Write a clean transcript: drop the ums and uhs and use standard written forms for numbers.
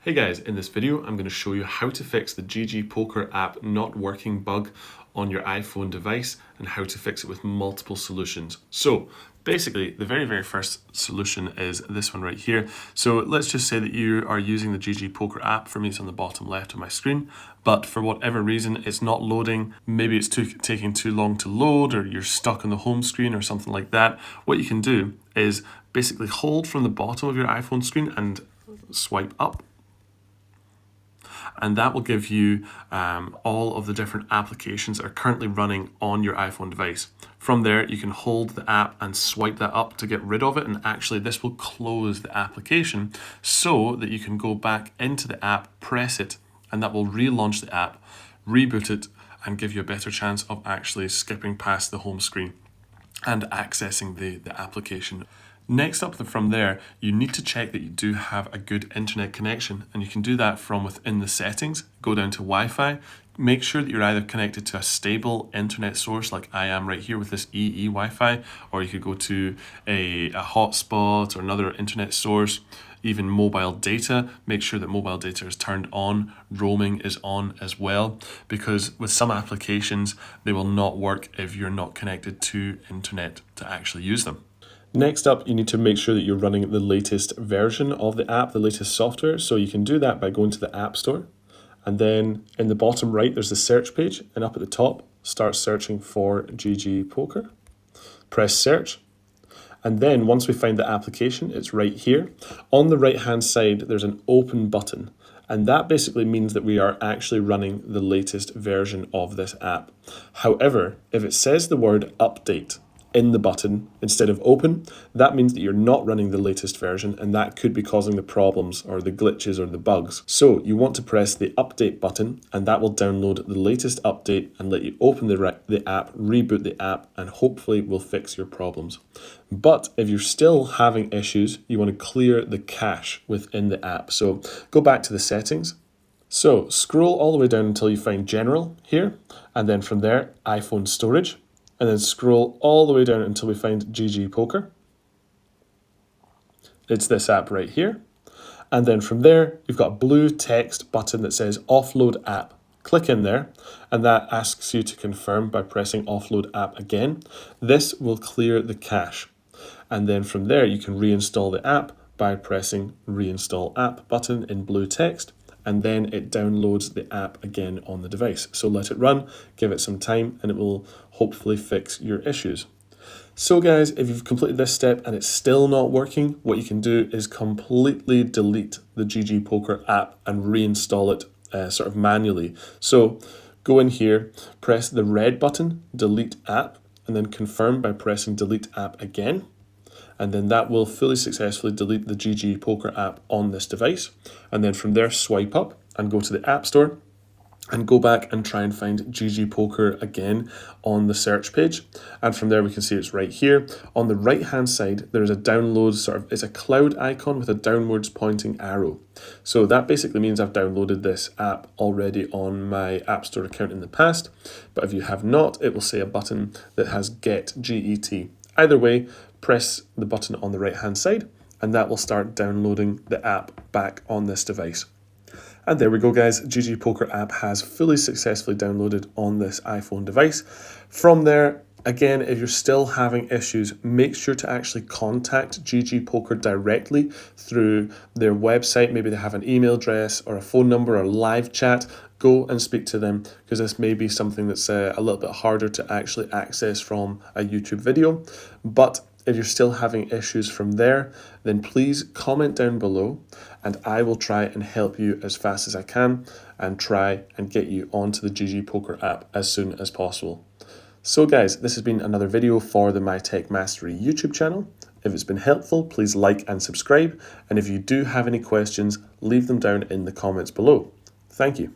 Hey guys, in this video I'm going to show you how to fix the GGPoker app not working bug on your iPhone device and how to fix it with multiple solutions. So basically the very first solution is this one right here. So let's just say that you are using the GGPoker app. For me it's on the bottom left of my screen, but for whatever reason it's not loading. Maybe it's taking too long to load, or you're stuck on the home screen or something like that. What you can do is basically hold from the bottom of your iPhone screen and swipe up. And that will give you all of the different applications that are currently running on your iPhone device. From there, you can hold the app and swipe that up to get rid of it, and actually this will close the application so that you can go back into the app, press it, and that will relaunch the app, reboot it, and give you a better chance of actually skipping past the home screen and accessing the application. Next up from there, you need to check that you do have a good internet connection, and you can do that from within the settings. Go down to Wi-Fi, make sure that you're either connected to a stable internet source like I am right here with this EE Wi-Fi, or you could go to a hotspot or another internet source. Even mobile data, make sure that mobile data is turned on, roaming is on as well, because with some applications they will not work if you're not connected to internet to actually use them. Next up, you need to make sure that you're running the latest version of the app, the latest software. So you can do that by going to the App Store, and then in the bottom right there's the search page, and up at the top start searching for GGPoker. Press search, and then once we find the application, it's right here. On the right hand side there's an open button, and that basically means that we are actually running the latest version of this app. However, if it says the word update in the button instead of open, that means that you're not running the latest version, and that could be causing the problems or the glitches or the bugs. So you want to press the update button, and that will download the latest update and let you open the app, reboot the app, and hopefully will fix your problems. But if you're still having issues, you want to clear the cache within the app. So go back to the settings. So scroll all the way down until you find General here, and then from there iPhone storage, and then scroll all the way down until we find GGPoker. It's this app right here. And then from there, you've got a blue text button that says offload app. Click in there, and that asks you to confirm by pressing offload app again. This will clear the cache. And then from there, you can reinstall the app by pressing reinstall app button in blue text, and then it downloads the app again on the device. So let it run, give it some time, and it will hopefully fix your issues. So guys, if you've completed this step and it's still not working, what you can do is completely delete the GGPoker app and reinstall it sort of manually. So go in here, press the red button, delete app, and then confirm by pressing delete app again. And then that will fully successfully delete the GGPoker app on this device. And then from there, swipe up and go to the App Store and go back and try and find GGPoker again on the search page. And from there we can see it's right here. On the right hand side there's a download it's a cloud icon with a downwards pointing arrow. So that basically means I've downloaded this app already on my App Store account in the past. But if you have not, it will say a button that has Get GET. Either way, press the button on the right hand side and that will start downloading the app back on this device. And there we go guys, GGPoker app has fully successfully downloaded on this iPhone device. From there, again, if you're still having issues, make sure to actually contact GGPoker directly through their website. Maybe they have an email address or a phone number or live chat. Go and speak to them, because this may be something that's a little bit harder to actually access from a YouTube video. But if you're still having issues from there, then please comment down below and I will try and help you as fast as I can and try and get you onto the GGPoker app as soon as possible. So guys, this has been another video for the My Tech Mastery YouTube channel. If it's been helpful, please like and subscribe. And if you do have any questions, leave them down in the comments below. Thank you.